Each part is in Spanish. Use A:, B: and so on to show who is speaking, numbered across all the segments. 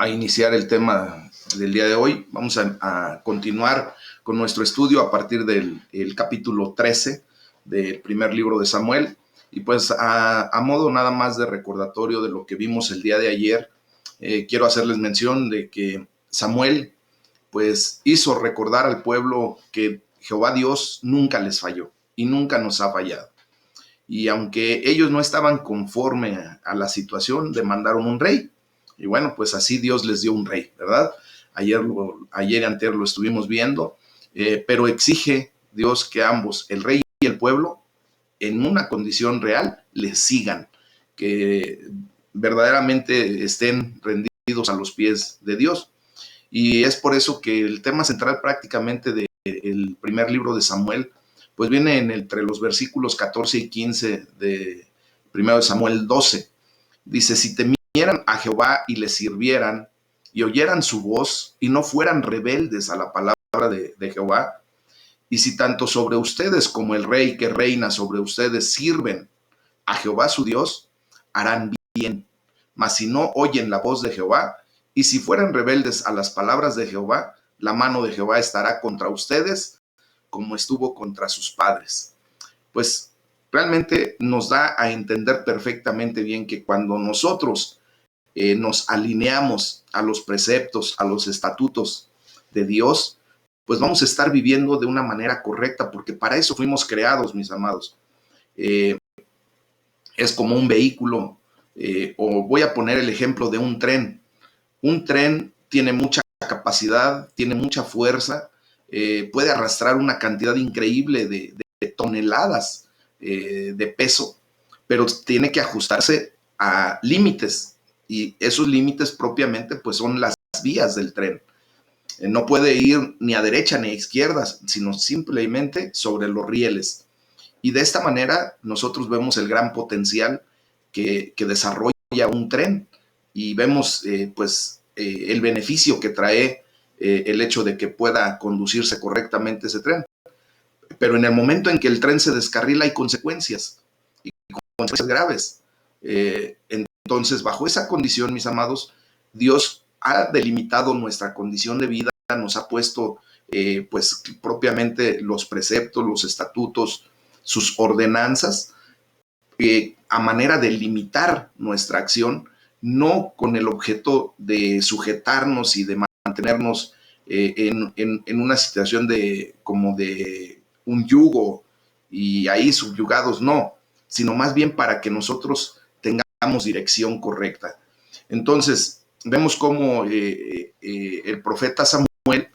A: a iniciar el tema del día de hoy. Vamos a continuar con nuestro estudio a partir del capítulo 13 del primer libro de Samuel. Y pues a modo nada más de recordatorio de lo que vimos el día de ayer, quiero hacerles mención de que Samuel pues hizo recordar al pueblo que Jehová Dios nunca les falló y nunca nos ha fallado. Y aunque ellos no estaban conforme a la situación, demandaron un rey. Y bueno, pues así Dios les dio un rey, ¿verdad? Ayer y anterior lo estuvimos viendo, pero exige Dios que ambos, el rey y el pueblo, en una condición real, les sigan, que verdaderamente estén rendidos a los pies de Dios. Y es por eso que el tema central prácticamente del primer libro de Samuel, pues viene entre los versículos 14 y 15 de primero de Samuel 12. Dice, si temieran a Jehová y le sirvieran y oyeran su voz y no fueran rebeldes a la palabra de Jehová, y si tanto sobre ustedes como el rey que reina sobre ustedes sirven a Jehová su Dios, harán bien. Mas si no oyen la voz de Jehová, y si fueran rebeldes a las palabras de Jehová, la mano de Jehová estará contra ustedes como estuvo contra sus padres. Pues realmente nos da a entender perfectamente bien que cuando nosotros nos alineamos a los preceptos, a los estatutos de Dios, pues vamos a estar viviendo de una manera correcta, porque para eso fuimos creados, mis amados. Es como un vehículo, o voy a poner el ejemplo de un tren. Un tren tiene mucha capacidad, tiene mucha fuerza, puede arrastrar una cantidad increíble de toneladas de peso, pero tiene que ajustarse a límites, y esos límites propiamente pues son las vías del tren. No puede ir ni a derecha ni a izquierda, sino simplemente sobre los rieles. Y de esta manera nosotros vemos el gran potencial que desarrolla un tren, y vemos el beneficio que trae el hecho de que pueda conducirse correctamente ese tren. Pero en el momento en que el tren se descarrila hay consecuencias, y consecuencias graves. Entonces, bajo esa condición, mis amados, Dios ha delimitado nuestra condición de vida, nos ha puesto propiamente los preceptos, los estatutos, sus ordenanzas, a manera de limitar nuestra acción, no con el objeto de sujetarnos y de mantenernos en una situación como de un yugo y ahí subyugados, no, sino más bien para que nosotros tengamos dirección correcta. Entonces, vemos cómo el profeta Samuel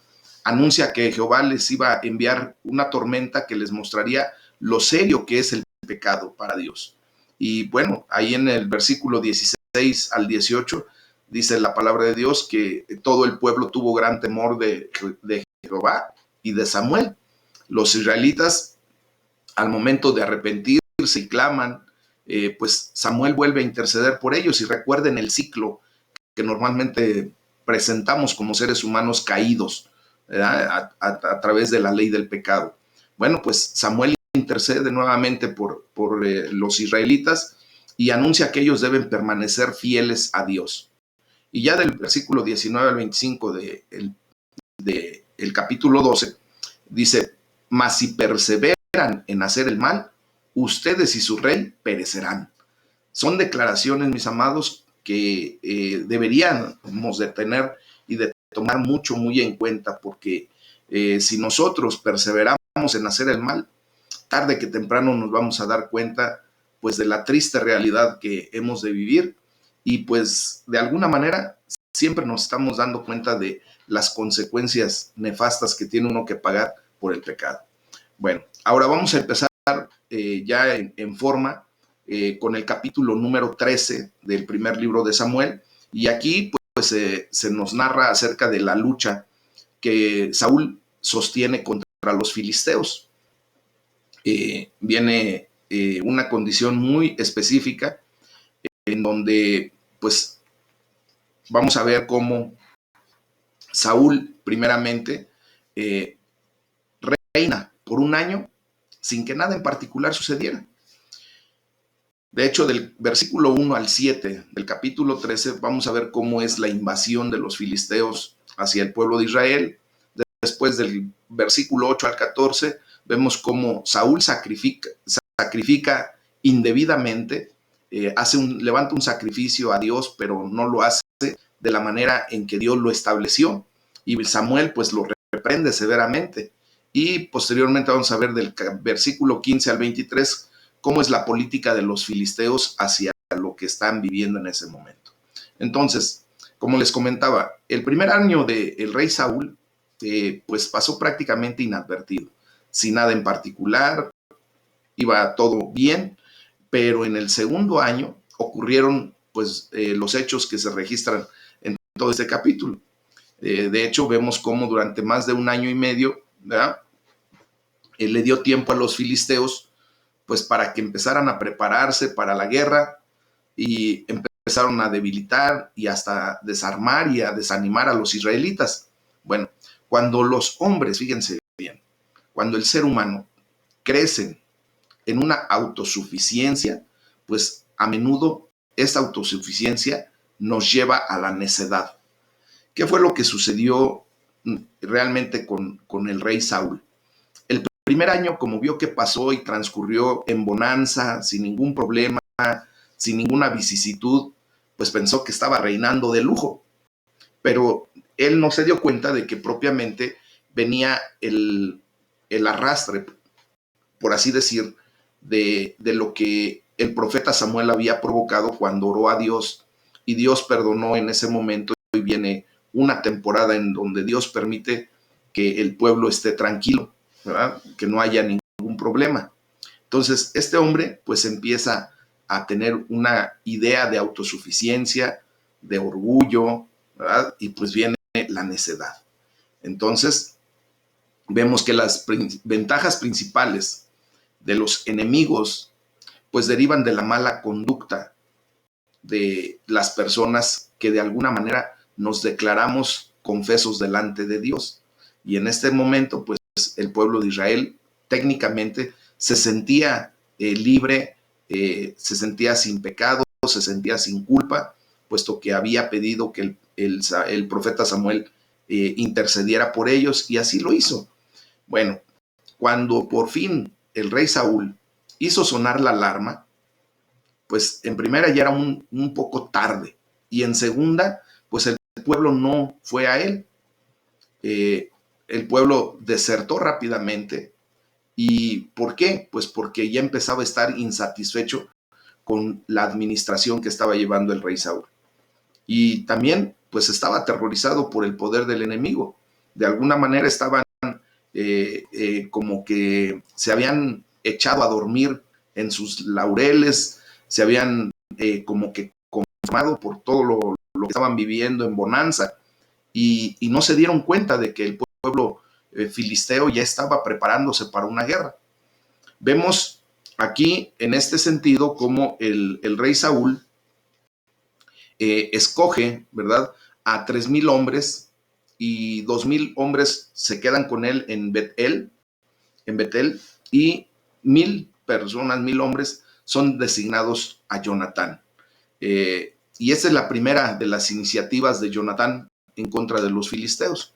A: anuncia que Jehová les iba a enviar una tormenta que les mostraría lo serio que es el pecado para Dios. Y bueno, ahí en el versículo 16 al 18 dice la palabra de Dios que todo el pueblo tuvo gran temor de Jehová y de Samuel. Los israelitas, al momento de arrepentirse y claman, pues Samuel vuelve a interceder por ellos. Y recuerden el ciclo que normalmente presentamos como seres humanos caídos, a través de la ley del pecado. Bueno, pues Samuel intercede nuevamente por los israelitas y anuncia que ellos deben permanecer fieles a Dios. Y ya del versículo 19 al 25 del capítulo 12, dice, mas si perseveran en hacer el mal, ustedes y su rey perecerán. Son declaraciones, mis amados, que deberíamos de tener y de tomar muy en cuenta, porque si nosotros perseveramos en hacer el mal, tarde que temprano nos vamos a dar cuenta pues de la triste realidad que hemos de vivir, y pues de alguna manera siempre nos estamos dando cuenta de las consecuencias nefastas que tiene uno que pagar por el pecado. Bueno, ahora vamos a empezar ya en forma con el capítulo número 13 del primer libro de Samuel, y aquí pues se nos narra acerca de la lucha que Saúl sostiene contra los filisteos. Viene una condición muy específica en donde pues vamos a ver cómo Saúl primeramente reina por un año sin que nada en particular sucediera. De hecho, del versículo 1 al 7 del capítulo 13, vamos a ver cómo es la invasión de los filisteos hacia el pueblo de Israel. Después del versículo 8 al 14, vemos cómo Saúl sacrifica indebidamente, levanta un sacrificio a Dios, pero no lo hace de la manera en que Dios lo estableció. Y Samuel pues lo reprende severamente. Y posteriormente vamos a ver del versículo 15 al 23 cómo es la política de los filisteos hacia lo que están viviendo en ese momento. Entonces, como les comentaba, el primer año del rey Saúl pues pasó prácticamente inadvertido, sin nada en particular, iba todo bien, pero en el segundo año ocurrieron pues los hechos que se registran en todo este capítulo. De hecho, vemos cómo durante más de un año y medio, ¿verdad? Le dio tiempo a los filisteos pues para que empezaran a prepararse para la guerra y empezaron a debilitar y hasta desarmar y a desanimar a los israelitas. Bueno, cuando los hombres, fíjense bien, cuando el ser humano crece en una autosuficiencia, pues a menudo esta autosuficiencia nos lleva a la necedad. ¿Qué fue lo que sucedió realmente con el rey Saúl? El primer año, como vio que pasó y transcurrió en bonanza, sin ningún problema, sin ninguna vicisitud, pues pensó que estaba reinando de lujo. Pero él no se dio cuenta de que propiamente venía el arrastre, por así decir, de lo que el profeta Samuel había provocado cuando oró a Dios y Dios perdonó en ese momento y viene una temporada en donde Dios permite que el pueblo esté tranquilo, ¿verdad? Que no haya ningún problema. Entonces, este hombre pues empieza a tener una idea de autosuficiencia, de orgullo, ¿verdad? Y pues viene la necedad. Entonces, vemos que las ventajas principales de los enemigos pues derivan de la mala conducta de las personas que de alguna manera nos declaramos confesos delante de Dios. Y en este momento, pues el pueblo de Israel técnicamente se sentía libre, se sentía sin pecado, se sentía sin culpa, puesto que había pedido que el profeta Samuel intercediera por ellos y así lo hizo. Bueno, cuando por fin el rey Saúl hizo sonar la alarma, pues en primera ya era un poco tarde y en segunda, pues el pueblo no fue a él. El pueblo desertó rápidamente. ¿Y por qué? Pues porque ya empezaba a estar insatisfecho con la administración que estaba llevando el rey Saúl. Y también, pues estaba aterrorizado por el poder del enemigo. De alguna manera estaban como que se habían echado a dormir en sus laureles, se habían como que conformado por todo lo que estaban viviendo en bonanza y no se dieron cuenta de que el pueblo filisteo ya estaba preparándose para una guerra. Vemos aquí en este sentido como el rey Saúl escoge, ¿verdad?, a 3,000 hombres y 2,000 hombres se quedan con él en Betel, y 1,000 personas, 1,000 hombres son designados a Jonatán. Y esa es la primera de las iniciativas de Jonatán en contra de los filisteos.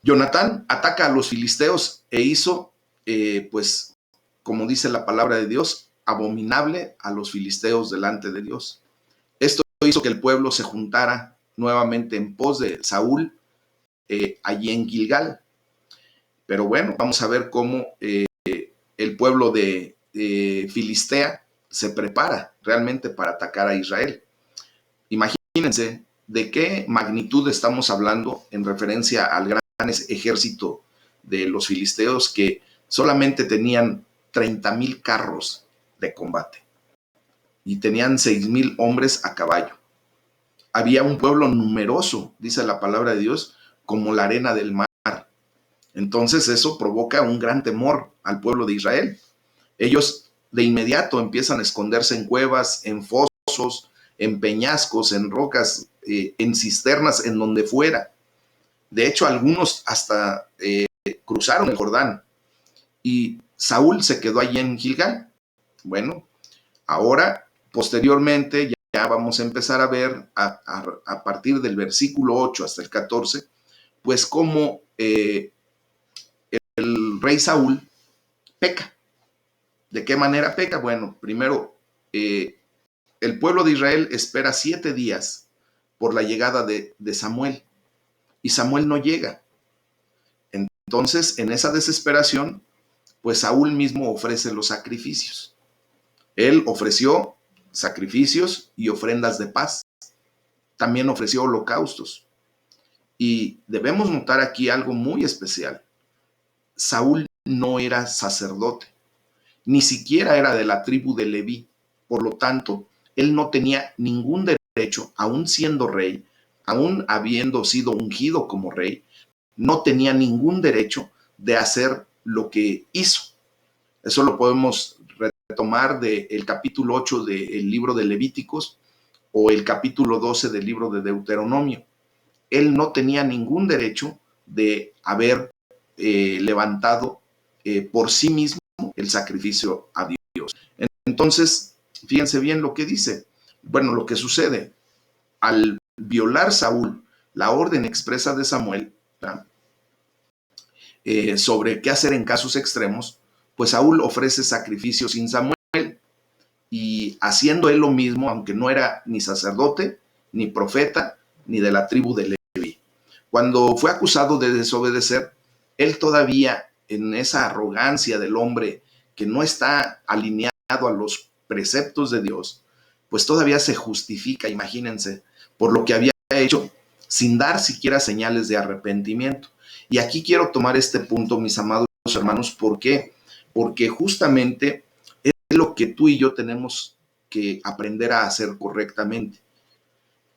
A: Jonatán ataca a los filisteos e hizo, pues, como dice la palabra de Dios, abominable a los filisteos delante de Dios. Esto hizo que el pueblo se juntara nuevamente en pos de Saúl allí en Gilgal. Pero bueno, vamos a ver cómo el pueblo de Filistea se prepara realmente para atacar a Israel. Imagínense de qué magnitud estamos hablando en referencia al gran ejército de los filisteos que solamente tenían 30,000 carros de combate y tenían 6,000 hombres a caballo. Había un pueblo numeroso, dice la palabra de Dios, como la arena del mar. Entonces eso provoca un gran temor al pueblo de Israel. Ellos de inmediato empiezan a esconderse en cuevas, en fosos, en peñascos, en rocas, en cisternas, en donde fuera. De hecho, algunos hasta cruzaron el Jordán y Saúl se quedó allí en Gilgal. Bueno, Ahora, posteriormente, ya vamos a empezar a ver a partir del versículo 8 hasta el 14, pues cómo el rey Saúl peca. ¿De qué manera peca? Bueno, primero, el pueblo de Israel espera 7 días por la llegada de Samuel, y Samuel no llega. Entonces, en esa desesperación, pues Saúl mismo ofrece los sacrificios. Él ofreció sacrificios y ofrendas de paz. También ofreció holocaustos. Y debemos notar aquí algo muy especial. Saúl no era sacerdote, ni siquiera era de la tribu de Leví. Por lo tanto, él no tenía ningún derecho, aún siendo rey, aún habiendo sido ungido como rey, no tenía ningún derecho de hacer lo que hizo. Eso lo podemos retomar del capítulo 8 del libro de Levíticos o el capítulo 12 del libro de Deuteronomio. Él no tenía ningún derecho de haber levantado por sí mismo el sacrificio a Dios. Entonces, fíjense bien lo que dice. Bueno, lo que sucede al violar Saúl la orden expresa de Samuel sobre qué hacer en casos extremos, pues Saúl ofrece sacrificios sin Samuel, y haciendo él lo mismo, aunque no era ni sacerdote, ni profeta, ni de la tribu de Leví. Cuando fue acusado de desobedecer, él todavía, en esa arrogancia del hombre que no está alineado a los preceptos de Dios, pues todavía se justifica, imagínense, por lo que había hecho, sin dar siquiera señales de arrepentimiento. Y aquí quiero tomar este punto, mis amados hermanos. ¿Por qué? Porque justamente es lo que tú y yo tenemos que aprender a hacer correctamente.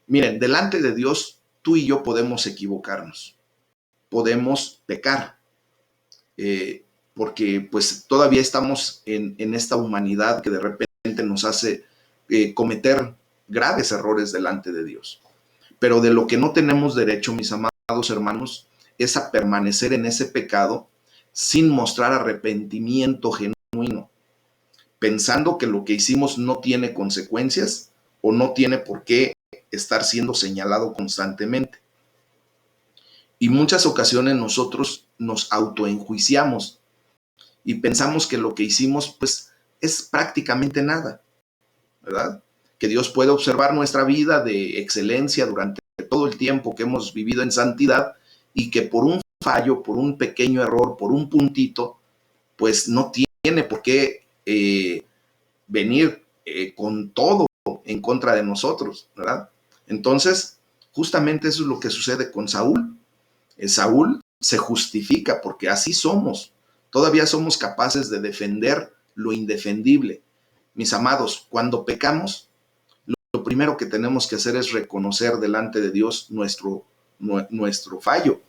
A: Miren, delante de Dios, tú y yo podemos equivocarnos, podemos pecar, porque pues todavía estamos en esta humanidad que de repente nos hace cometer graves errores delante de Dios. Pero de lo que no tenemos derecho, mis amados hermanos, es a permanecer en ese pecado sin mostrar arrepentimiento genuino, pensando que lo que hicimos no tiene consecuencias o no tiene por qué estar siendo señalado constantemente. Y muchas ocasiones nosotros nos autoenjuiciamos y pensamos que lo que hicimos pues es prácticamente nada, ¿verdad? Que Dios puede observar nuestra vida de excelencia durante todo el tiempo que hemos vivido en santidad, y que por un fallo, por un pequeño error, por un puntito, pues no tiene por qué venir con todo en contra de nosotros, ¿verdad? Entonces, justamente eso es lo que sucede con Saúl. Saúl se justifica porque así somos. Todavía somos capaces de defender lo indefendible. Mis amados, cuando pecamos, lo primero que tenemos que hacer es reconocer delante de Dios nuestro fallo,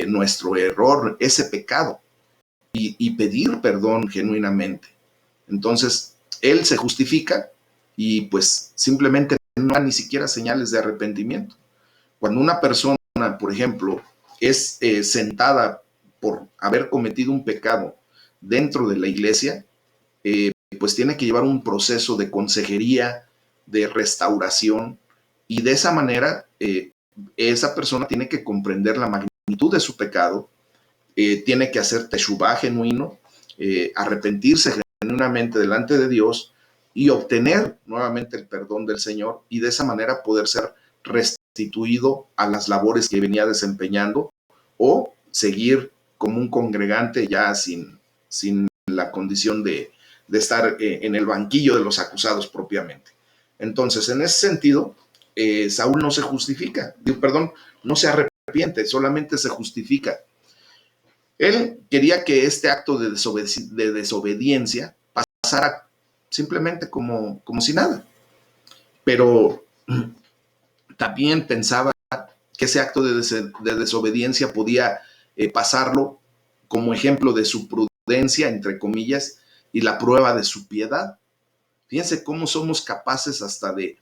A: nuestro error, ese pecado, y pedir perdón genuinamente. Entonces, él se justifica y pues simplemente no da ni siquiera señales de arrepentimiento. Cuando una persona, por ejemplo, es sentada por haber cometido un pecado dentro de la iglesia, pues tiene que llevar un proceso de consejería, de restauración, y de esa manera esa persona tiene que comprender la magnitud de su pecado, tiene que hacer teshuvá genuino, arrepentirse genuinamente delante de Dios y obtener nuevamente el perdón del Señor, y de esa manera poder ser restituido a las labores que venía desempeñando, o seguir como un congregante ya sin la condición de estar en el banquillo de los acusados propiamente. Entonces, en ese sentido, Saúl no se justifica, no se arrepiente, solamente se justifica. Él quería que este acto de desobediencia pasara simplemente como si nada, pero también pensaba que ese acto de desobediencia podía pasarlo como ejemplo de su prudencia, entre comillas, y la prueba de su piedad. Fíjense cómo somos capaces hasta de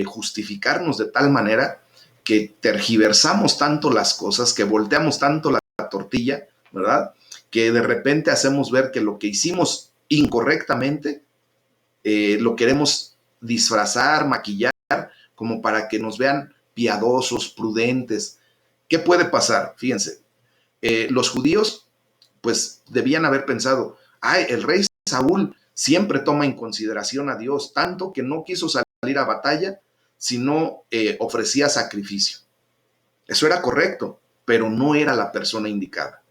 A: justificarnos de tal manera que tergiversamos tanto las cosas, que volteamos tanto la tortilla, ¿verdad? Que de repente hacemos ver que lo que hicimos incorrectamente lo queremos disfrazar, maquillar, como para que nos vean piadosos, prudentes. ¿Qué puede pasar? Fíjense, los judíos pues debían haber pensado, ay, el rey Saúl siempre toma en consideración a Dios, tanto que no quiso salir a batalla, sino ofrecía sacrificio. Eso era correcto, pero no era la persona indicada.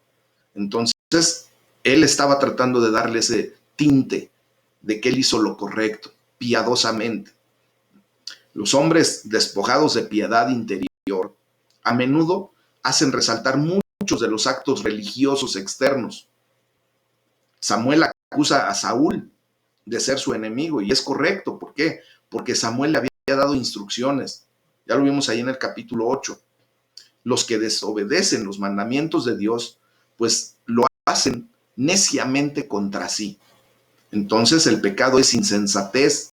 A: Entonces, él estaba tratando de darle ese tinte de que él hizo lo correcto, piadosamente. Los hombres despojados de piedad interior a menudo hacen resaltar muchos de los actos religiosos externos. Samuel acusa a Saúl de ser su enemigo y es correcto. ¿Por qué? Porque Samuel le había dado instrucciones. Ya lo vimos ahí en el capítulo 8. Los que desobedecen los mandamientos de Dios, pues lo hacen neciamente contra sí. Entonces el pecado es insensatez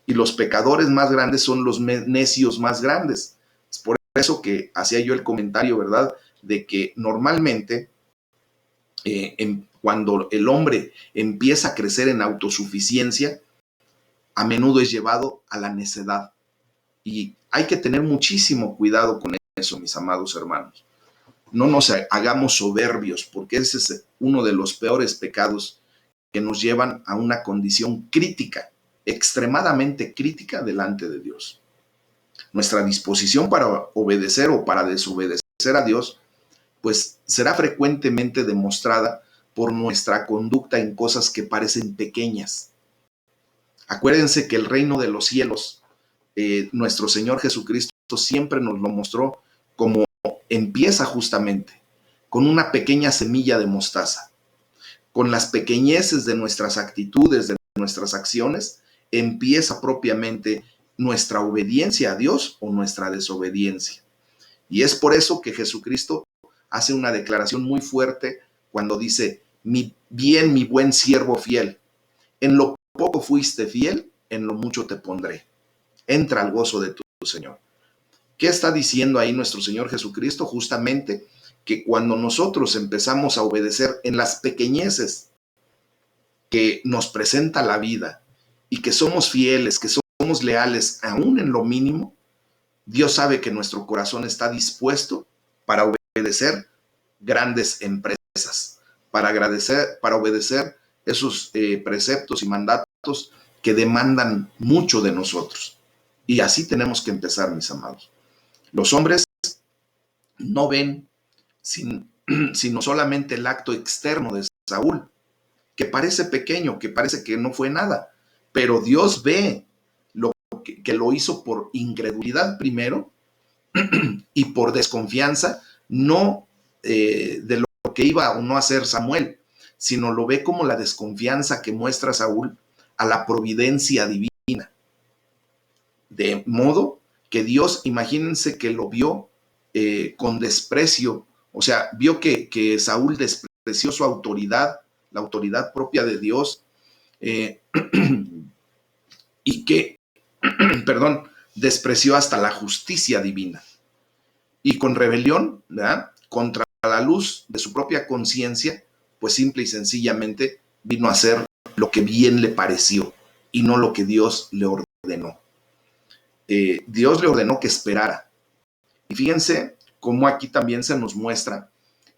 A: y los pecadores más grandes son los necios más grandes. Es por eso que hacía yo el comentario, ¿verdad?, de que normalmente cuando el hombre empieza a crecer en autosuficiencia, a menudo es llevado a la necedad. Y hay que tener muchísimo cuidado con eso, mis amados hermanos. No nos hagamos soberbios, porque ese es uno de los peores pecados que nos llevan a una condición crítica, extremadamente crítica delante de Dios. Nuestra disposición para obedecer o para desobedecer a Dios, pues será frecuentemente demostrada por nuestra conducta en cosas que parecen pequeñas. Acuérdense que el reino de los cielos, nuestro Señor Jesucristo siempre nos lo mostró como empieza justamente con una pequeña semilla de mostaza. Con las pequeñeces de nuestras actitudes, de nuestras acciones, empieza propiamente nuestra obediencia a Dios o nuestra desobediencia. Y es por eso que Jesucristo hace una declaración muy fuerte cuando dice, mi buen siervo fiel, en lo poco fuiste fiel, en lo mucho te pondré. Entra al gozo de tu Señor. ¿Qué está diciendo ahí nuestro Señor Jesucristo? Justamente que cuando nosotros empezamos a obedecer en las pequeñeces que nos presenta la vida y que somos fieles, que somos leales aún en lo mínimo, Dios sabe que nuestro corazón está dispuesto para obedecer grandes empresas, para obedecer esos preceptos y mandatos que demandan mucho de nosotros. Y así tenemos que empezar, mis amados. Los hombres no ven sino solamente el acto externo de Saúl, que parece pequeño, que parece que no fue nada, pero Dios ve lo que lo hizo por incredulidad primero y por desconfianza, no de lo que iba o no a hacer Samuel, sino lo ve como la desconfianza que muestra Saúl a la providencia divina. De modo que Dios, imagínense que lo vio con desprecio, o sea, vio que Saúl despreció su autoridad, la autoridad propia de Dios, y que, perdón, despreció hasta la justicia divina. Y con rebelión, ¿verdad?, contra la luz de su propia conciencia, pues simple y sencillamente vino a hacer lo que bien le pareció y no lo que Dios le ordenó. Dios le ordenó que esperara. Y fíjense cómo aquí también se nos muestra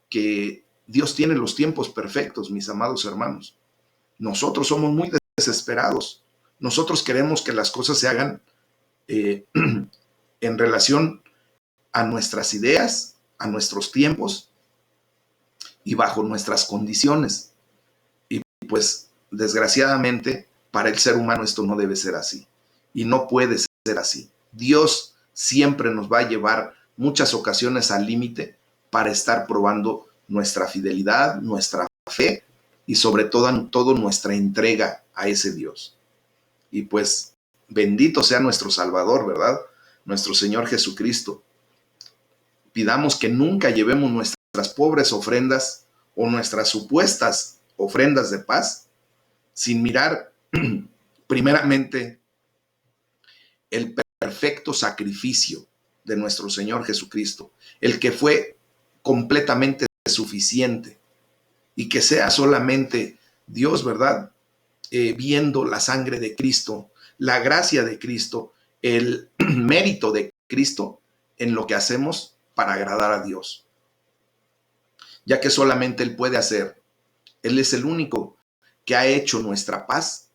A: que Dios tiene los tiempos perfectos, mis amados hermanos. Nosotros somos muy desesperados. Nosotros queremos que las cosas se hagan en relación a nuestras ideas, a nuestros tiempos y bajo nuestras condiciones. Y pues, desgraciadamente, para el ser humano esto no debe ser así. Y no puede ser así. Dios siempre nos va a llevar muchas ocasiones al límite para estar probando nuestra fidelidad, nuestra fe y sobre todo nuestra entrega a ese Dios. Y pues, bendito sea nuestro Salvador, ¿verdad? Nuestro Señor Jesucristo. Pidamos que nunca llevemos nuestras pobres ofrendas o nuestras supuestas ofrendas de paz sin mirar primeramente el perfecto sacrificio de nuestro Señor Jesucristo, el que fue completamente suficiente, y que sea solamente Dios, ¿verdad?, viendo la sangre de Cristo, la gracia de Cristo, el mérito de Cristo en lo que hacemos para agradar a Dios, ya que solamente Él puede hacer. Él es el único que ha hecho nuestra paz,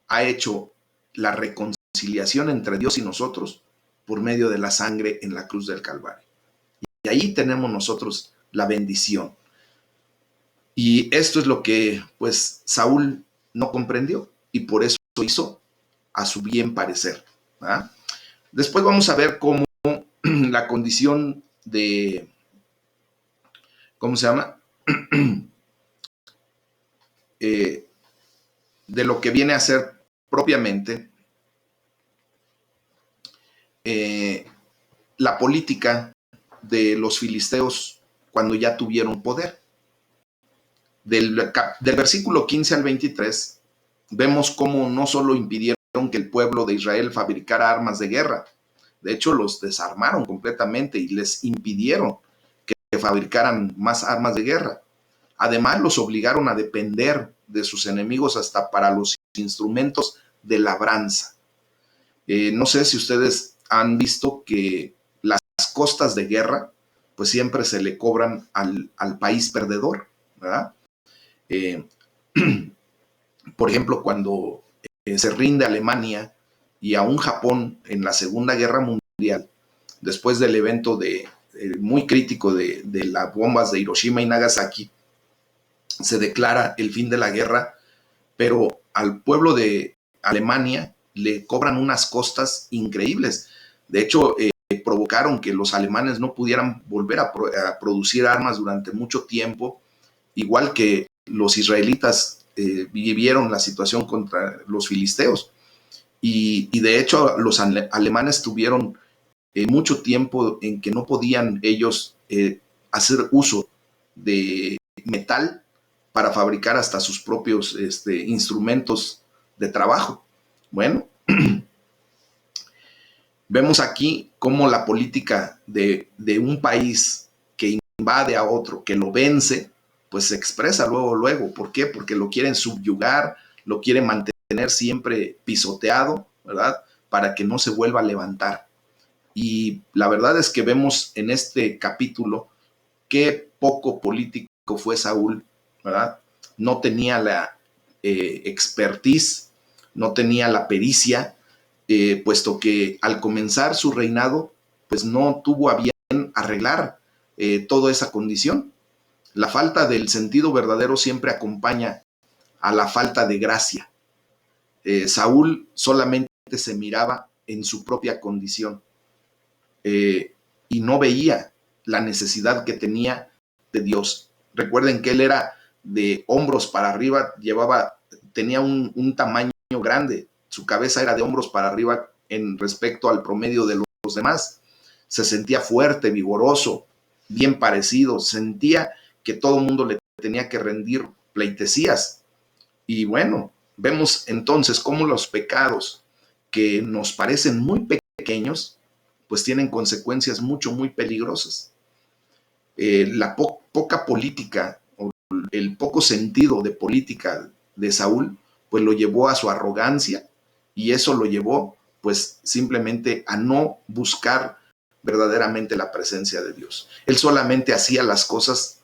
A: ha hecho la reconciliación entre Dios y nosotros por medio de la sangre en la cruz del Calvario. Y ahí tenemos nosotros la bendición. Y esto es lo que pues Saúl no comprendió y por eso hizo a su bien parecer. ¿Ah? Después vamos a ver cómo la condición de, ¿cómo se llama? De lo que viene a ser propiamente la política de los filisteos cuando ya tuvieron poder. Del versículo 15 al 23, vemos cómo no solo impidieron que el pueblo de Israel fabricara armas de guerra, de hecho los desarmaron completamente y les impidieron que fabricaran más armas de guerra. Además, los obligaron a depender de sus enemigos hasta para los instrumentos de labranza. No sé si ustedes han visto que las costas de guerra, pues siempre se le cobran al país perdedor, ¿verdad? Por ejemplo, cuando se rinde Alemania y aún Japón en la Segunda Guerra Mundial, después del evento muy crítico de las bombas de Hiroshima y Nagasaki, se declara el fin de la guerra, pero al pueblo de Alemania le cobran unas costas increíbles. De hecho, provocaron que los alemanes no pudieran volver a producir armas durante mucho tiempo, igual que los israelitas vivieron la situación contra los filisteos. Y de hecho, los alemanes tuvieron mucho tiempo en que no podían ellos hacer uso de metal para fabricar hasta sus propios instrumentos de trabajo. Bueno, vemos aquí cómo la política de un país que invade a otro, que lo vence, pues se expresa luego. ¿Por qué? Porque lo quieren subyugar, lo quieren mantener siempre pisoteado, ¿verdad? Para que no se vuelva a levantar. Y la verdad es que vemos en este capítulo qué poco político fue Saúl, ¿verdad? No tenía la expertise, no tenía la pericia, puesto que al comenzar su reinado, pues no tuvo a bien arreglar toda esa condición. La falta del sentido verdadero siempre acompaña a la falta de gracia. Saúl solamente se miraba en su propia condición y no veía la necesidad que tenía de Dios. Recuerden que él era de hombros para arriba, tenía un tamaño grande, su cabeza era de hombros para arriba en respecto al promedio de los demás. Se sentía fuerte, vigoroso, bien parecido, sentía que todo el mundo le tenía que rendir pleitesías. Y bueno, vemos entonces cómo los pecados que nos parecen muy pequeños, pues tienen consecuencias muy peligrosas. La poca política o el poco sentido de política de Saúl, pues lo llevó a su arrogancia y eso lo llevó pues simplemente a no buscar verdaderamente la presencia de Dios. Él solamente hacía las cosas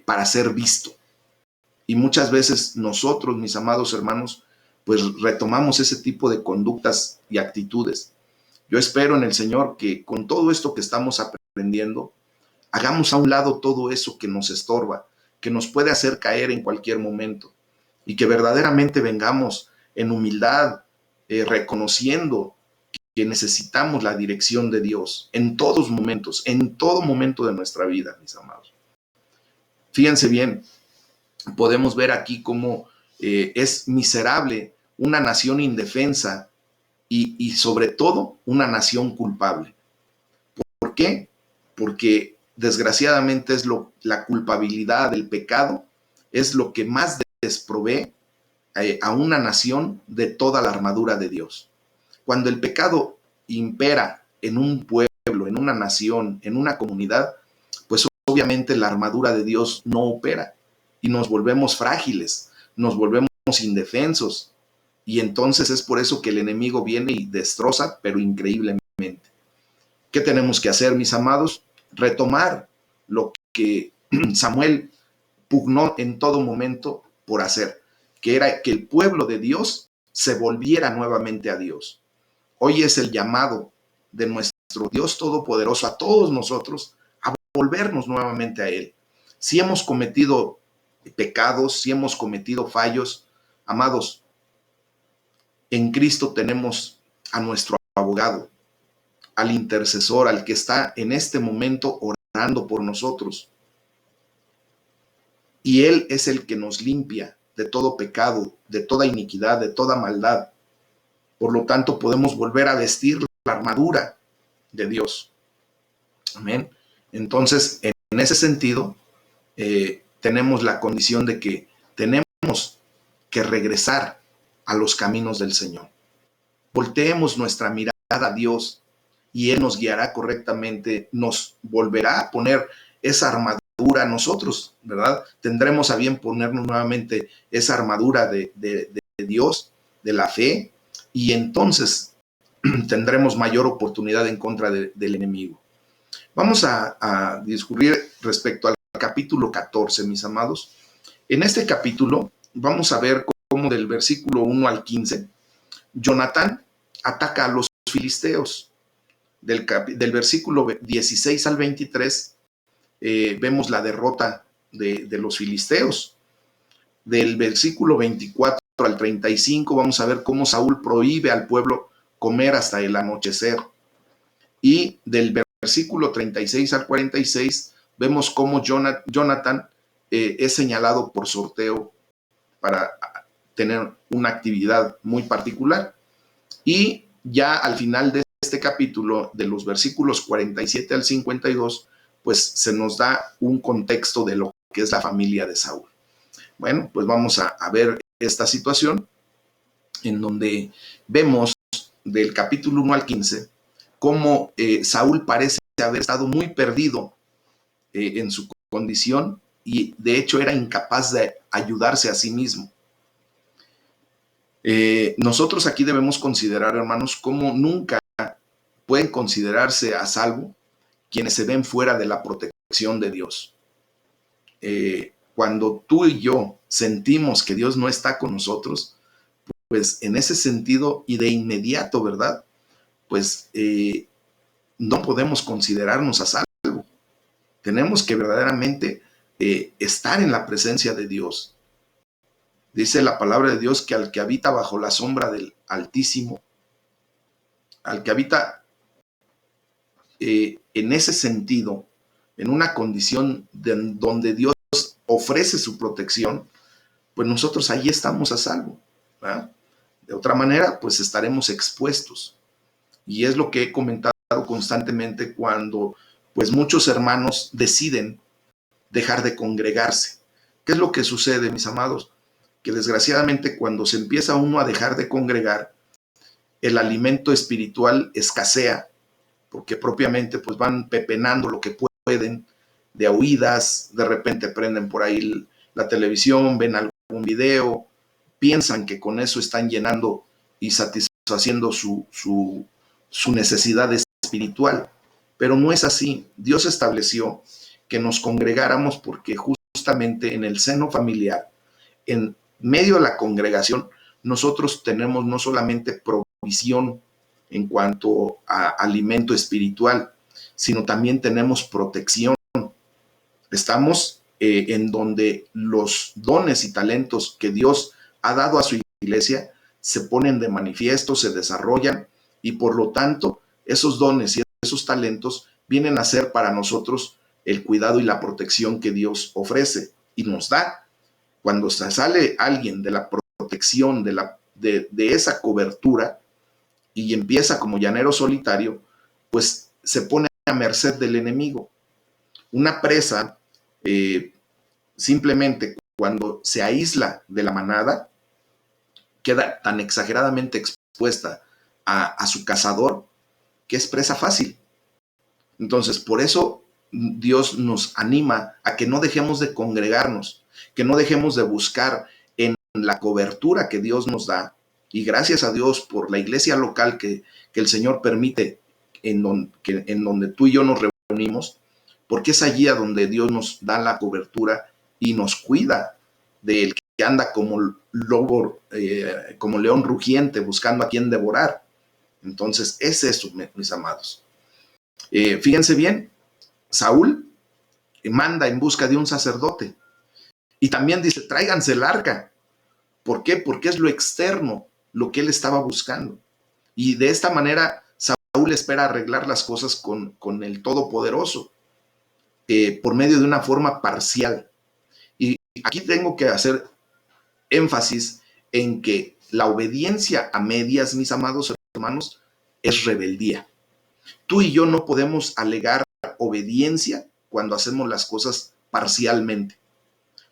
A: para ser visto. Y muchas veces nosotros, mis amados hermanos, pues retomamos ese tipo de conductas y actitudes. Yo espero en el Señor que con todo esto que estamos aprendiendo, hagamos a un lado todo eso que nos estorba, que nos puede hacer caer en cualquier momento y que verdaderamente vengamos en humildad, reconociendo que necesitamos la dirección de Dios en todos momentos, en todo momento de nuestra vida, mis amados. Fíjense bien, podemos ver aquí cómo es miserable una nación indefensa y sobre todo una nación culpable. ¿Por qué? Porque desgraciadamente la culpabilidad del pecado es lo que más desprovee a una nación de toda la armadura de Dios. Cuando el pecado impera en un pueblo, en una nación, en una comunidad, pues obviamente la armadura de Dios no opera y nos volvemos frágiles, nos volvemos indefensos. Y entonces es por eso que el enemigo viene y destroza, pero increíblemente. ¿Qué tenemos que hacer, mis amados? Retomar lo que Samuel pugnó en todo momento por hacer, que era que el pueblo de Dios se volviera nuevamente a Dios. Hoy es el llamado de nuestro Dios Todopoderoso a todos nosotros a volvernos nuevamente a Él. Si hemos cometido pecados, si hemos cometido fallos, amados, en Cristo tenemos a nuestro abogado, al intercesor, al que está en este momento orando por nosotros. Y Él es el que nos limpia de todo pecado, de toda iniquidad, de toda maldad. Por lo tanto, podemos volver a vestir la armadura de Dios. Amén. Entonces, en ese sentido, tenemos la condición de que tenemos que regresar a los caminos del Señor. Volteemos nuestra mirada a Dios y Él nos guiará correctamente, nos volverá a poner esa armadura a nosotros, ¿verdad? Tendremos a bien ponernos nuevamente esa armadura de Dios, de la fe, y entonces tendremos mayor oportunidad en contra del enemigo. Vamos a discurrir respecto al capítulo 14, mis amados. En este capítulo vamos a ver cómo del versículo 1 al 15, Jonatán ataca a los filisteos. Del versículo 16 al 23, vemos la derrota de los filisteos. Del versículo 24 al 35 vamos a ver cómo Saúl prohíbe al pueblo comer hasta el anochecer. Y del versículo 36 al 46 vemos cómo Jonatán es señalado por sorteo para tener una actividad muy particular. Y ya al final de este capítulo, de los versículos 47 al 52, pues se nos da un contexto de lo que es la familia de Saúl. Bueno, pues vamos a ver esta situación en donde vemos del capítulo 1 al 15 cómo Saúl parece haber estado muy perdido en su condición y de hecho era incapaz de ayudarse a sí mismo. Nosotros aquí debemos considerar, hermanos, cómo nunca pueden considerarse a salvo quienes se ven fuera de la protección de Dios. Cuando tú y yo sentimos que Dios no está con nosotros, pues en ese sentido y de inmediato, ¿verdad? Pues no podemos considerarnos a salvo. Tenemos que verdaderamente estar en la presencia de Dios. Dice la palabra de Dios que al que habita bajo la sombra del Altísimo, al que habita en ese sentido, en una condición donde Dios ofrece su protección, pues nosotros ahí estamos a salvo, ¿verdad? De otra manera, pues estaremos expuestos. Y es lo que he comentado constantemente cuando pues muchos hermanos deciden dejar de congregarse. ¿Qué es lo que sucede, mis amados? Que desgraciadamente cuando se empieza uno a dejar de congregar, el alimento espiritual escasea, porque propiamente pues van pepenando lo que pueden, de a oídas, de repente prenden por ahí la televisión, ven algún video, piensan que con eso están llenando y satisfaciendo su necesidad espiritual, pero no es así. Dios estableció que nos congregáramos porque justamente en el seno familiar, en medio de la congregación, nosotros tenemos no solamente provisión en cuanto a alimento espiritual, sino también tenemos protección. Estamos en donde los dones y talentos que Dios ha dado a su iglesia se ponen de manifiesto, se desarrollan y por lo tanto esos dones y esos talentos vienen a ser para nosotros el cuidado y la protección que Dios ofrece y nos da. Cuando sale alguien de la protección, de esa cobertura y empieza como llanero solitario, pues se pone a merced del enemigo. Una presa, simplemente cuando se aísla de la manada, queda tan exageradamente expuesta a su cazador que es presa fácil. Entonces, por eso Dios nos anima a que no dejemos de congregarnos, que no dejemos de buscar en la cobertura que Dios nos da, y gracias a Dios por la iglesia local que el Señor permite en donde tú y yo nos reunimos, porque es allí a donde Dios nos da la cobertura y nos cuida del que anda como lobo, como león rugiente, buscando a quien devorar. Entonces, es eso, mis amados. Fíjense bien, Saúl manda en busca de un sacerdote y también dice, tráiganse el arca. ¿Por qué? Porque es lo externo, lo que él estaba buscando. Y de esta manera, Saúl espera arreglar las cosas con el Todopoderoso, por medio de una forma parcial. Y aquí tengo que hacer énfasis en que la obediencia a medias, mis amados hermanos, es rebeldía. Tú y yo no podemos alegar obediencia cuando hacemos las cosas parcialmente,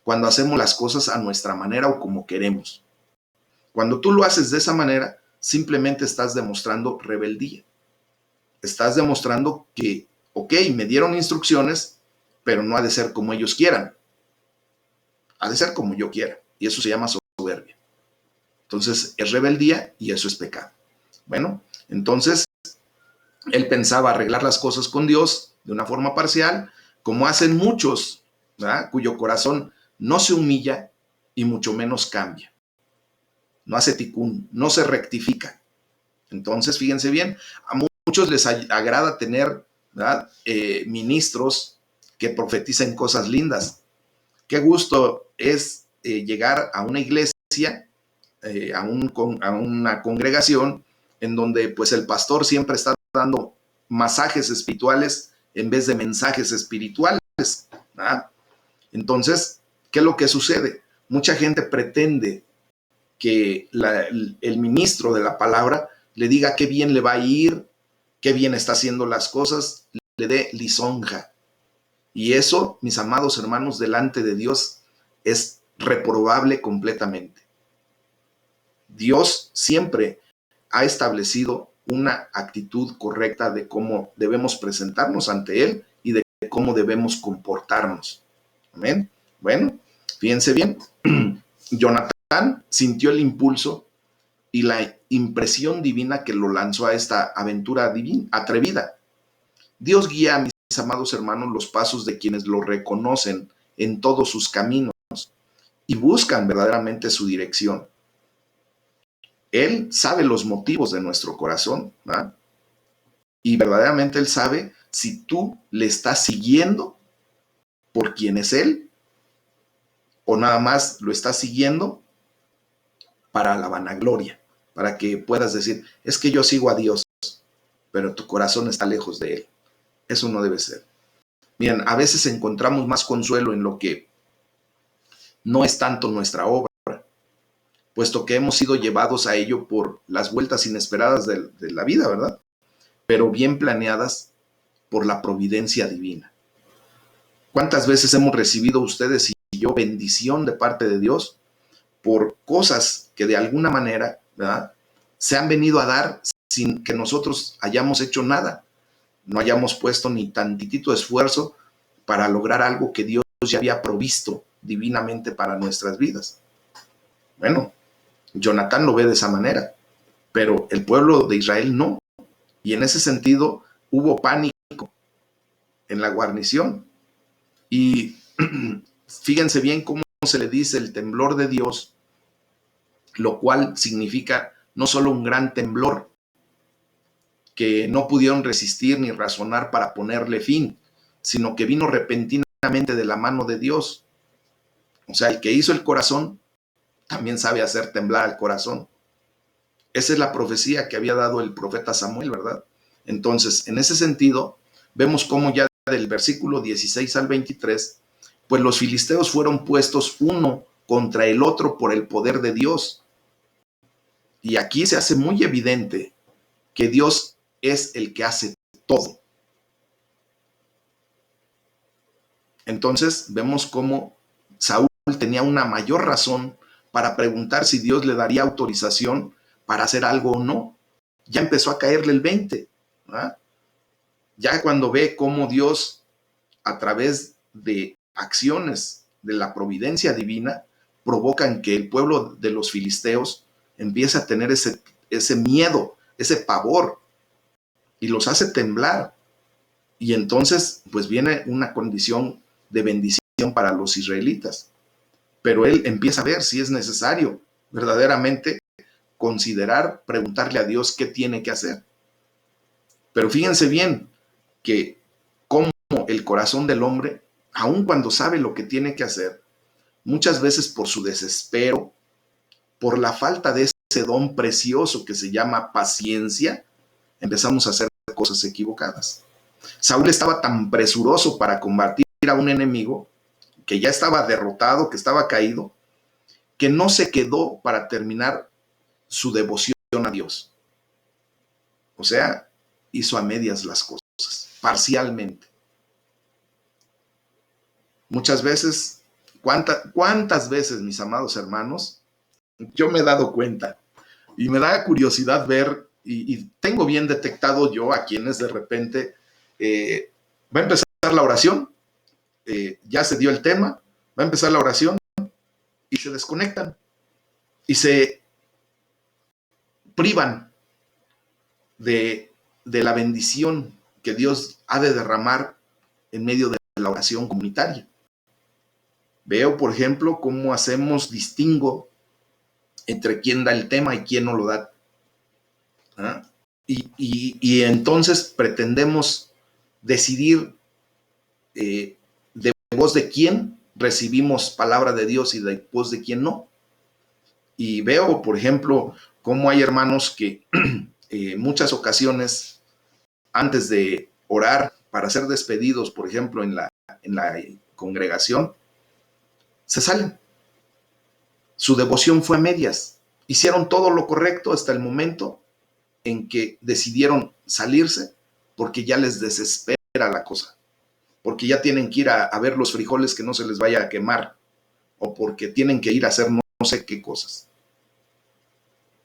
A: cuando hacemos las cosas a nuestra manera o como queremos. Cuando tú lo haces de esa manera, simplemente estás demostrando rebeldía. Estás demostrando que, ok, me dieron instrucciones, pero no ha de ser como ellos quieran. Ha de ser como yo quiera. Y eso se llama soberbia. Entonces, es rebeldía y eso es pecado. Bueno, entonces, él pensaba arreglar las cosas con Dios de una forma parcial, como hacen muchos, ¿verdad? Cuyo corazón no se humilla y mucho menos cambia. No hace ticún, no se rectifica. Entonces, fíjense bien, a muchos les agrada tener, ¿verdad? Ministros que profeticen cosas lindas. Qué gusto es llegar a una iglesia, a una congregación en donde pues el pastor siempre está dando masajes espirituales en vez de mensajes espirituales, ¿verdad? Entonces, ¿qué es lo que sucede? Mucha gente pretende que el ministro de la palabra le diga qué bien le va a ir, qué bien está haciendo las cosas, le dé lisonja. Y eso, mis amados hermanos, delante de Dios es reprobable completamente. Dios siempre ha establecido una actitud correcta de cómo debemos presentarnos ante Él y de cómo debemos comportarnos. Amén. Bueno, fíjense bien, Jonatán sintió el impulso y la impresión divina que lo lanzó a esta aventura divina, atrevida. Dios guía a mis amados hermanos los pasos de quienes lo reconocen en todos sus caminos y buscan verdaderamente su dirección. Él sabe los motivos de nuestro corazón, ¿verdad? Y verdaderamente Él sabe si tú le estás siguiendo por quién es Él o nada más lo estás siguiendo para la vanagloria, para que puedas decir, es que yo sigo a Dios, pero tu corazón está lejos de Él. Eso no debe ser. Miren, a veces encontramos más consuelo en lo que no es tanto nuestra obra, puesto que hemos sido llevados a ello por las vueltas inesperadas de la vida, ¿verdad? Pero bien planeadas por la providencia divina. ¿Cuántas veces hemos recibido ustedes y yo bendición de parte de Dios por cosas que de alguna manera, ¿verdad?, se han venido a dar sin que nosotros hayamos hecho nada? No hayamos puesto ni tantitito esfuerzo para lograr algo que Dios ya había provisto divinamente para nuestras vidas. Bueno, Jonatán lo ve de esa manera, pero el pueblo de Israel no. Y en ese sentido hubo pánico en la guarnición. Y fíjense bien cómo se le dice el temblor de Dios, lo cual significa no solo un gran temblor, que no pudieron resistir ni razonar para ponerle fin, sino que vino repentinamente de la mano de Dios. O sea, el que hizo el corazón también sabe hacer temblar al corazón. Esa es la profecía que había dado el profeta Samuel, ¿verdad? Entonces, en ese sentido, vemos cómo ya del versículo 16 al 23, pues los filisteos fueron puestos uno contra el otro por el poder de Dios. Y aquí se hace muy evidente que Dios es el que hace todo. Entonces, vemos cómo Saúl tenía una mayor razón para preguntar si Dios le daría autorización para hacer algo o no. Ya empezó a caerle el 20, ¿verdad? Ya cuando ve cómo Dios, a través de acciones de la providencia divina, provocan que el pueblo de los filisteos empiece a tener ese miedo, ese pavor, y los hace temblar. Y entonces, pues viene una condición de bendición para los israelitas. Pero él empieza a ver si es necesario verdaderamente considerar, preguntarle a Dios qué tiene que hacer. Pero fíjense bien que como el corazón del hombre, aun cuando sabe lo que tiene que hacer, muchas veces por su desespero, por la falta de ese don precioso que se llama paciencia, empezamos a hacer cosas equivocadas. Saúl estaba tan presuroso para combatir a un enemigo que ya estaba derrotado, que estaba caído, que no se quedó para terminar su devoción a Dios. O sea, hizo a medias las cosas, parcialmente. Muchas veces, ¿cuántas veces, mis amados hermanos, yo me he dado cuenta y me da curiosidad ver, y tengo bien detectado yo a quienes de repente va a empezar la oración, ya se dio el tema, va a empezar la oración y se desconectan y se privan de la bendición que Dios ha de derramar en medio de la oración comunitaria. Veo, por ejemplo, cómo hacemos distingo entre quién da el tema y quién no lo da. ¿Ah? Y entonces pretendemos decidir de voz de quién recibimos palabra de Dios y de voz de quién no. Y veo, por ejemplo, cómo hay hermanos que muchas ocasiones, antes de orar para ser despedidos, por ejemplo, en la congregación, se salen. Su devoción fue a medias. Hicieron todo lo correcto hasta el momento en que decidieron salirse porque ya les desespera la cosa, porque ya tienen que ir a ver los frijoles que no se les vaya a quemar, o porque tienen que ir a hacer no sé qué cosas.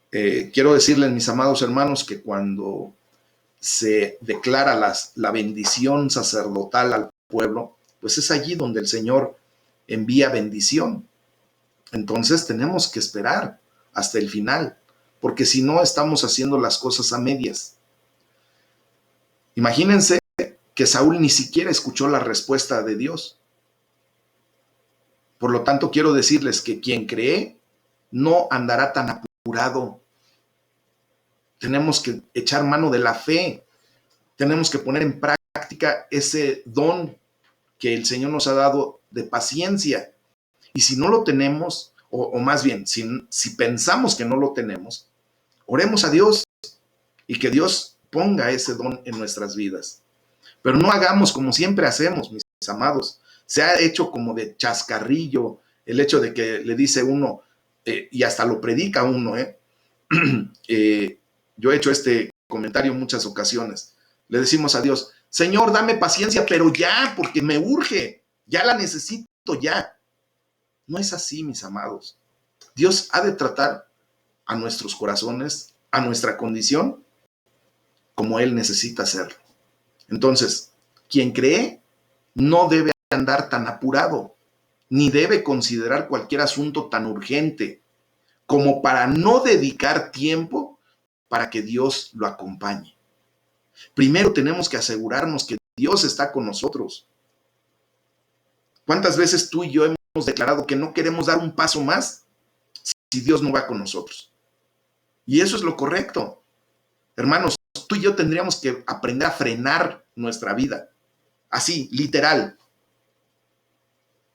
A: Quiero decirles, mis amados hermanos, que cuando se declara la bendición sacerdotal al pueblo, pues es allí donde el Señor envía bendición. Entonces tenemos que esperar hasta el final, porque si no estamos haciendo las cosas a medias. Imagínense que Saúl ni siquiera escuchó la respuesta de Dios. Por lo tanto, quiero decirles que quien cree no andará tan apurado. Tenemos que echar mano de la fe. Tenemos que poner en práctica ese don que el Señor nos ha dado de paciencia. Y si no lo tenemos, o más bien, si pensamos que no lo tenemos, oremos a Dios y que Dios ponga ese don en nuestras vidas. Pero no hagamos como siempre hacemos, mis amados. Se ha hecho como de chascarrillo el hecho de que le dice uno, y hasta lo predica uno, yo he hecho este comentario en muchas ocasiones. Le decimos a Dios, Señor, dame paciencia, pero ya, porque me urge, ya la necesito ya. No es así, mis amados. Dios ha de tratar a nuestros corazones, a nuestra condición, como Él necesita hacerlo. Entonces, quien cree no debe andar tan apurado, ni debe considerar cualquier asunto tan urgente como para no dedicar tiempo para que Dios lo acompañe. Primero tenemos que asegurarnos que Dios está con nosotros. ¿Cuántas veces tú y yo hemos declarado que no queremos dar un paso más si Dios no va con nosotros? Y eso es lo correcto. Hermanos, tú y yo tendríamos que aprender a frenar nuestra vida. Así, literal.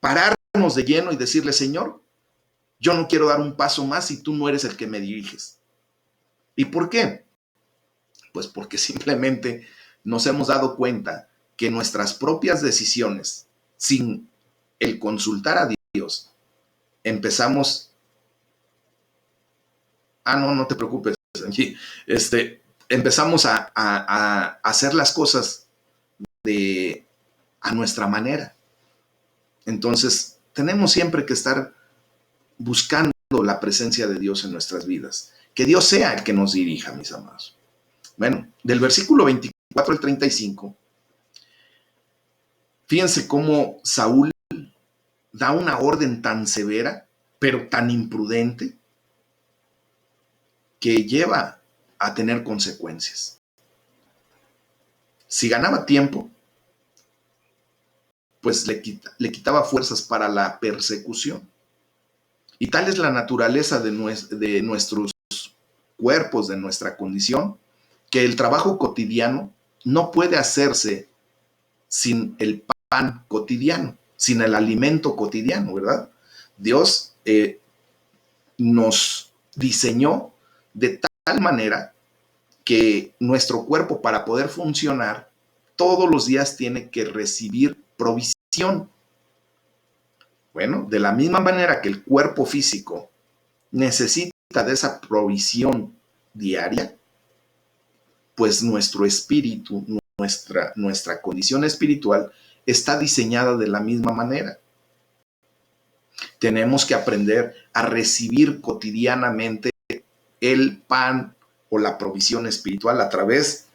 A: Pararnos de lleno y decirle, Señor, yo no quiero dar un paso más si tú no eres el que me diriges. ¿Y por qué? Pues porque simplemente nos hemos dado cuenta que nuestras propias decisiones, sin el consultar a Dios, empezamos... no te preocupes, empezamos a hacer las cosas a nuestra manera. Entonces, tenemos siempre que estar buscando la presencia de Dios en nuestras vidas. Que Dios sea el que nos dirija, mis amados. Bueno, del versículo 24 al 35, fíjense cómo Saúl da una orden tan severa pero tan imprudente que lleva a tener consecuencias. Si ganaba tiempo, pues le quitaba fuerzas para la persecución. Y tal es la naturaleza de nuestros cuerpos, de nuestra condición, que el trabajo cotidiano no puede hacerse sin el pan cotidiano, sin el alimento cotidiano, ¿verdad? Dios nos diseñó de tal manera que nuestro cuerpo, para poder funcionar, todos los días tiene que recibir provisión. Bueno, de la misma manera que el cuerpo físico necesita de esa provisión diaria, pues nuestro espíritu, nuestra condición espiritual está diseñada de la misma manera. Tenemos que aprender a recibir cotidianamente el pan o la provisión espiritual a través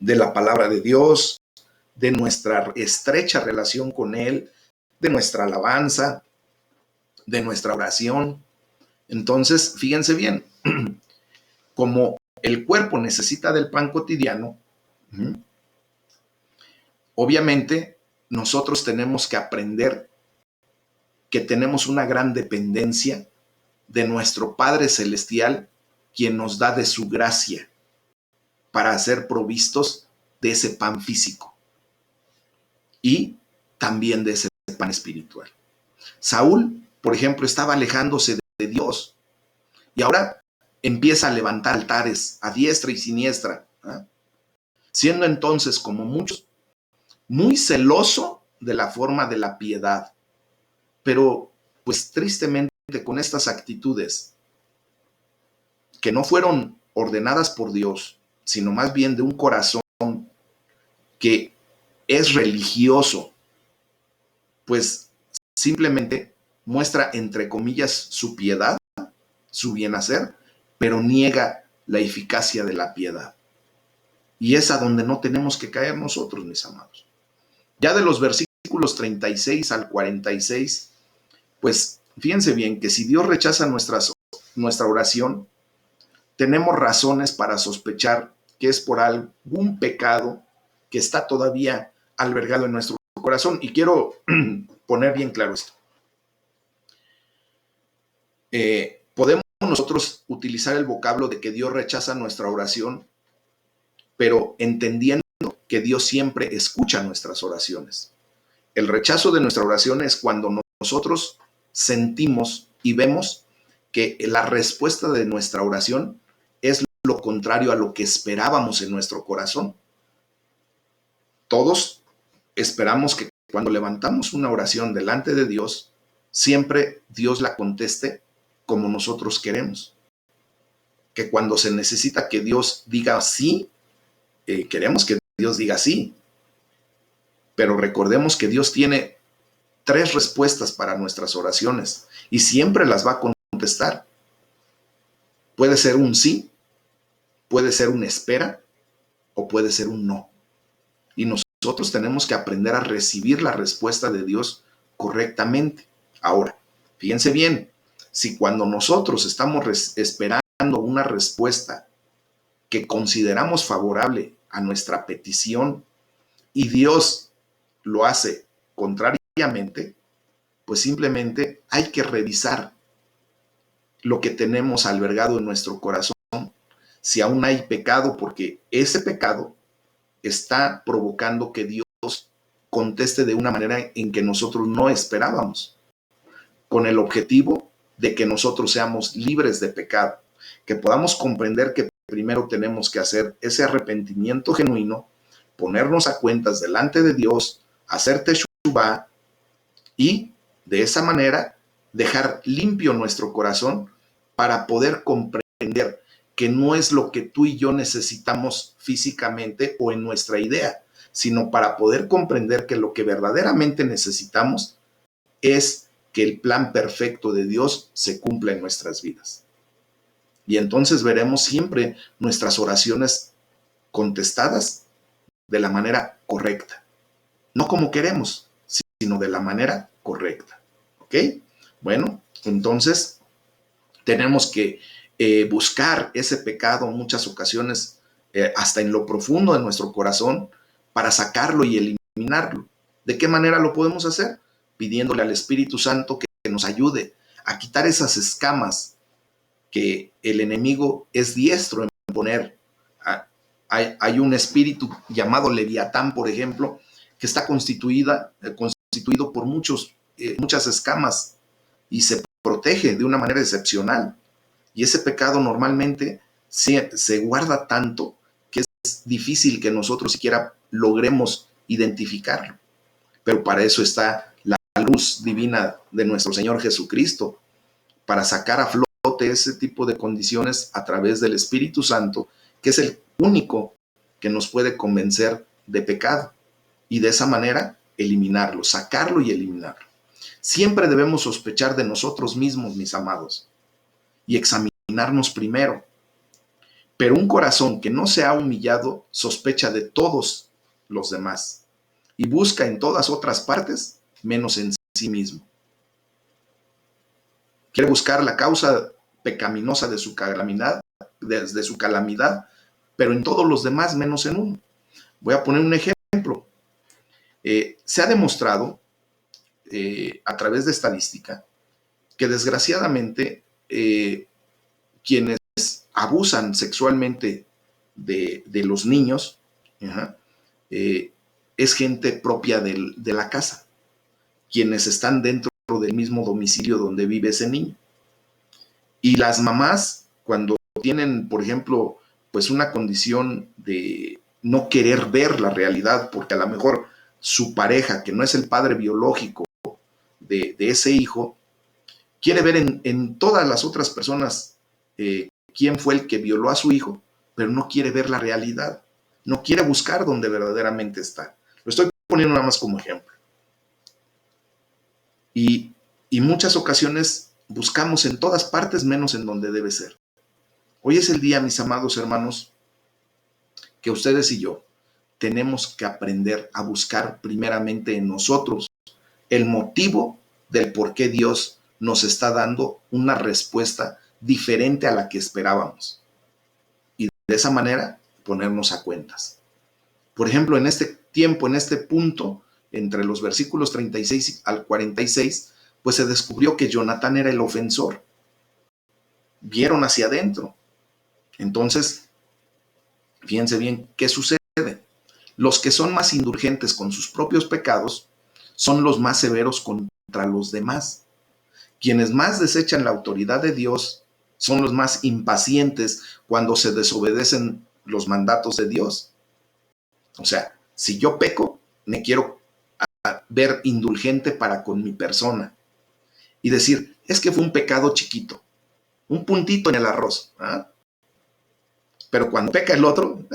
A: de la palabra de Dios, de nuestra estrecha relación con Él, de nuestra alabanza, de nuestra oración. Entonces, fíjense bien, como el cuerpo necesita del pan cotidiano, obviamente nosotros tenemos que aprender que tenemos una gran dependencia de nuestro Padre Celestial, quien nos da de su gracia para ser provistos de ese pan físico y también de ese pan espiritual. Saúl, por ejemplo, estaba alejándose de Dios y ahora empieza a levantar altares a diestra y siniestra, ¿eh? Siendo entonces, como muchos, muy celoso de la forma de la piedad, pero pues tristemente con estas actitudes que no fueron ordenadas por Dios, sino más bien de un corazón que es religioso, pues simplemente muestra, entre comillas, su piedad, su bien hacer, pero niega la eficacia de la piedad. Y es a donde no tenemos que caer nosotros, mis amados. Ya de los versículos 36 al 46, pues fíjense bien que si Dios rechaza nuestra oración, tenemos razones para sospechar que es por algún pecado que está todavía albergado en nuestro corazón. Y quiero poner bien claro esto. Podemos nosotros utilizar el vocablo de que Dios rechaza nuestra oración, pero entendiendo que Dios siempre escucha nuestras oraciones. El rechazo de nuestra oración es cuando nosotros sentimos y vemos que la respuesta de nuestra oración es lo contrario a lo que esperábamos en nuestro corazón. Todos esperamos que cuando levantamos una oración delante de Dios, siempre Dios la conteste como nosotros queremos. Que cuando se necesita que Dios diga sí, queremos que Dios diga sí. Pero recordemos que Dios tiene 3 respuestas para nuestras oraciones y siempre las va a contestar. Puede ser un sí, puede ser una espera o puede ser un no. Y nosotros tenemos que aprender a recibir la respuesta de Dios correctamente. Ahora, fíjense bien, si cuando nosotros estamos esperando una respuesta que consideramos favorable a nuestra petición y Dios lo hace contrariamente, pues simplemente hay que revisar lo que tenemos albergado en nuestro corazón, si aún hay pecado, porque ese pecado está provocando que Dios conteste de una manera en que nosotros no esperábamos, con el objetivo de que nosotros seamos libres de pecado, que podamos comprender que primero tenemos que hacer ese arrepentimiento genuino, ponernos a cuentas delante de Dios, hacer teshuvá y de esa manera dejar limpio nuestro corazón para poder comprender que no es lo que tú y yo necesitamos físicamente o en nuestra idea, sino para poder comprender que lo que verdaderamente necesitamos es que el plan perfecto de Dios se cumpla en nuestras vidas. Y entonces veremos siempre nuestras oraciones contestadas de la manera correcta, no como queremos, sino de la manera correcta. ¿Ok? Bueno, Entonces, tenemos que buscar ese pecado en muchas ocasiones, hasta en lo profundo de nuestro corazón, para sacarlo y eliminarlo. ¿De qué manera lo podemos hacer? Pidiéndole al Espíritu Santo que nos ayude a quitar esas escamas que el enemigo es diestro en poner. Hay un espíritu llamado Leviatán, por ejemplo, que está constituido por muchas escamas y se protege de una manera excepcional. Y ese pecado normalmente se guarda tanto que es difícil que nosotros siquiera logremos identificarlo. Pero para eso está la luz divina de nuestro Señor Jesucristo, para sacar a flote ese tipo de condiciones a través del Espíritu Santo, que es el único que nos puede convencer de pecado, y de esa manera eliminarlo, sacarlo y eliminarlo. Siempre debemos sospechar de nosotros mismos, mis amados, y examinarnos primero. Pero un corazón que no se ha humillado sospecha de todos los demás y busca en todas otras partes menos en sí mismo. Quiere buscar la causa pecaminosa de su calamidad, pero en todos los demás menos en uno. Voy a poner un ejemplo. Se ha demostrado a través de estadística que desgraciadamente quienes abusan sexualmente de los niños es gente propia de la casa, quienes están dentro del mismo domicilio donde vive ese niño. Y las mamás, cuando tienen, por ejemplo, pues una condición de no querer ver la realidad, porque a lo mejor su pareja, que no es el padre biológico de ese hijo, quiere ver en todas las otras personas quién fue el que violó a su hijo, pero no quiere ver la realidad, no quiere buscar donde verdaderamente está. Lo estoy poniendo nada más como ejemplo. Y muchas ocasiones buscamos en todas partes menos en donde debe ser. Hoy es el día, mis amados hermanos, que ustedes y yo tenemos que aprender a buscar primeramente en nosotros el motivo del por qué Dios nos está dando una respuesta diferente a la que esperábamos. Y de esa manera ponernos a cuentas. Por ejemplo, en este tiempo, en este punto, entre los versículos 36 al 46, pues se descubrió que Jonatán era el ofensor. Vieron hacia adentro. Entonces, fíjense bien, ¿qué sucede? Los que son más indulgentes con sus propios pecados son los más severos contra los demás. Quienes más desechan la autoridad de Dios son los más impacientes cuando se desobedecen los mandatos de Dios. O sea, si yo peco, me quiero ver indulgente para con mi persona y decir, es que fue un pecado chiquito, un puntito en el arroz. Pero cuando peca el otro,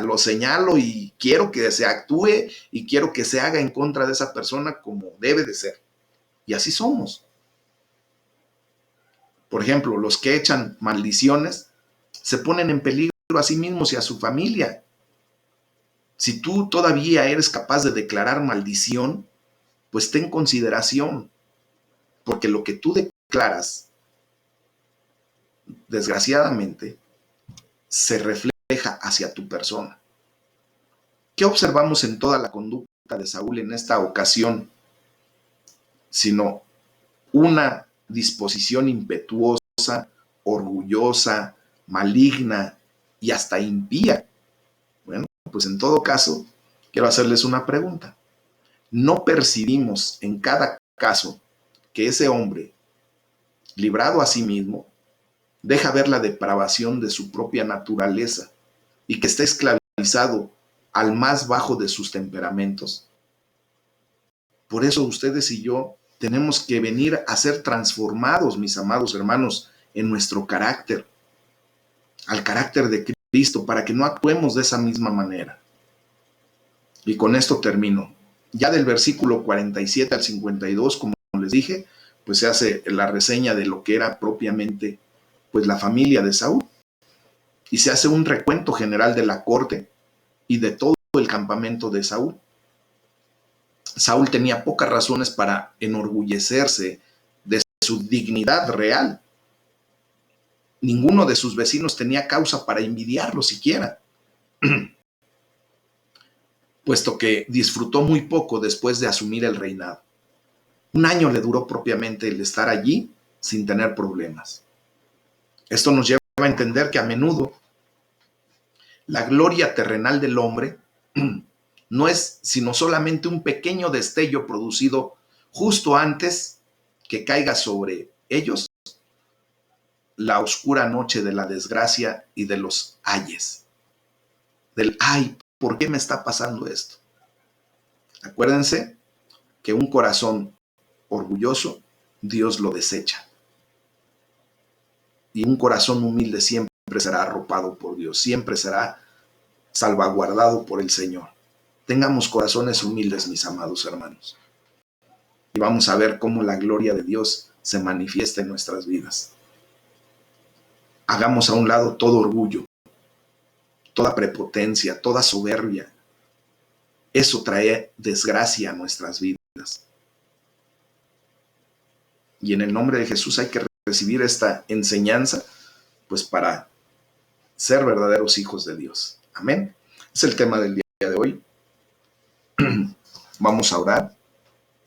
A: lo señalo y quiero que se actúe y quiero que se haga en contra de esa persona como debe de ser. Y así somos. Por ejemplo, los que echan maldiciones se ponen en peligro a sí mismos y a su familia. Si tú todavía eres capaz de declarar maldición, pues ten consideración, porque lo que tú declaras, desgraciadamente, se refleja hacia tu persona. ¿Qué observamos en toda la conducta de Saúl en esta ocasión? Sino una disposición impetuosa, orgullosa, maligna y hasta impía. Bueno, pues en todo caso, quiero hacerles una pregunta. ¿No percibimos en cada caso que ese hombre, librado a sí mismo, deja ver la depravación de su propia naturaleza y que está esclavizado al más bajo de sus temperamentos? Por eso ustedes y yo tenemos que venir a ser transformados, mis amados hermanos, en nuestro carácter, al carácter de Cristo, para que no actuemos de esa misma manera. Y con esto termino. Ya del versículo 47 al 52, como les dije, pues se hace la reseña de lo que era propiamente pues la familia de Saúl. Y se hace un recuento general de la corte y de todo el campamento de Saúl. Saúl tenía pocas razones para enorgullecerse de su dignidad real. Ninguno de sus vecinos tenía causa para envidiarlo siquiera, puesto que disfrutó muy poco después de asumir el reinado. 1 año le duró propiamente el estar allí sin tener problemas. Esto nos lleva a entender que a menudo la gloria terrenal del hombre no es sino solamente un pequeño destello producido justo antes que caiga sobre ellos la oscura noche de la desgracia y de los ayes. Del ay, ¿por qué me está pasando esto? Acuérdense que un corazón orgulloso, Dios lo desecha. Y un corazón humilde siempre será arropado por Dios, siempre será salvaguardado por el Señor. Tengamos corazones humildes, mis amados hermanos. Y vamos a ver cómo la gloria de Dios se manifiesta en nuestras vidas. Hagamos a un lado todo orgullo, toda prepotencia, toda soberbia. Eso trae desgracia a nuestras vidas. Y en el nombre de Jesús hay que recibir esta enseñanza, pues para ser verdaderos hijos de Dios. Amén. Es el tema del día de hoy. Vamos a orar.